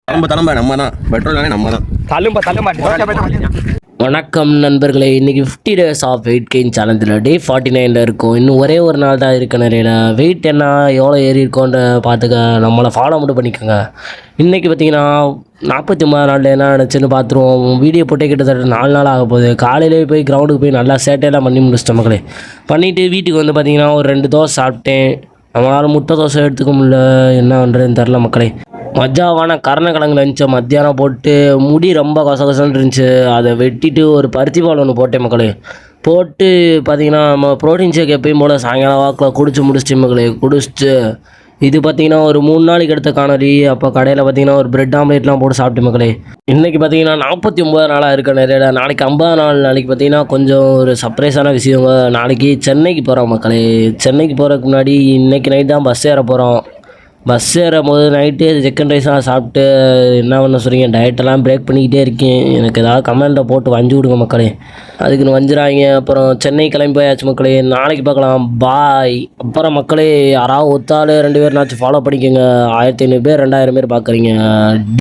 தலம்ப நம்ம தான் பெட்ரோல் நம்ம தான் வணக்கம் நண்பர்களே, இன்றைக்கி 50 days ஆஃப் வெயிட் கெயின் சேலஞ்சில் டே 49 இருக்கும். இன்னும் ஒரே ஒரு நாள் தான் இருக்க நிறைய வெயிட் என்ன எவ்வளோ ஏறி இருக்கோன்ற பார்த்துக்க, நம்மளை ஃபாலோ மட்டும் பண்ணிக்கோங்க. இன்றைக்கி பார்த்தீங்கன்னா 49 நாளில் என்ன நினச்சின்னு பார்த்துருவோம். வீடியோ போட்டே கிட்டத்தட்ட 4 நாள் ஆக போகுது. காலையிலே போய் கிரவுண்டுக்கு போய் நல்லா சேட்டையெல்லாம் பண்ணி முடிச்சிட்டோம் மக்களே. பண்ணிவிட்டு வீட்டுக்கு வந்து பார்த்திங்கன்னா ஒரு 2 தோசை சாப்பிட்டேன். நம்மளால் முட்டை தோசை எடுத்துக்க முடியல, என்ன பண்ணுறதுன்னு தெரில மக்களே. மஜாவான கருணக்கிழங்கு லஞ்சை மத்தியானம் போட்டு முடி ரொம்ப கசகசன்னு இருந்துச்சு. அதை வெட்டிட்டு ஒரு பருத்தி பால் ஒன்று போட்டேன் மக்களே. போட்டு பார்த்திங்கன்னா நம்ம ப்ரோட்டீன் ஷேக் எப்பயும் போல் சாயங்காலம் வாக்கில் குடிச்சு முடிச்சிட்டு மக்களே. குடிச்சிட்டு இது பார்த்திங்கன்னா ஒரு 3 நாளைக்கு எடுத்த காணொலி. அப்போ கடையில் பார்த்திங்கன்னா ஒரு பிரெட் ஆம்லேட்லாம் போட்டு சாப்பிட்டு மக்களே. இன்றைக்கி பார்த்திங்கன்னா 49 நாளாக இருக்க நிறைய. நாளைக்கு 50 நாள். நாளைக்கு பார்த்திங்கன்னா கொஞ்சம் ஒரு சர்ப்ரைஸான விஷயங்க. நாளைக்கு சென்னைக்கு போகிறோம் மக்களே. சென்னைக்கு போகிறதுக்கு முன்னாடி இன்றைக்கி நைட் தான் பஸ் ஏற போகிறோம். பஸ் ஏறும் போது நைட்டு சிக்கன் ரைஸ்லாம் சாப்பிட்டு என்ன பண்ண சொல்கிறீங்க, டயட்டெல்லாம் பிரேக் பண்ணிக்கிட்டே இருக்கேன். எனக்கு ஏதாவது கமெண்ட்டை போட்டு வஞ்சி விடுங்க மக்களே. அதுக்குன்னு வஞ்சிராங்க. அப்புறம் சென்னை கிளம்பி போயாச்சு மக்களே. நாளைக்கு பார்க்கலாம், பாய். அப்புறம் மக்களே, யாராவது ஒத்தாள் 2 பேர்னாச்சும் ஃபாலோ பண்ணிக்கோங்க. 1500 பேர் 2000 பேர் பார்க்குறீங்க.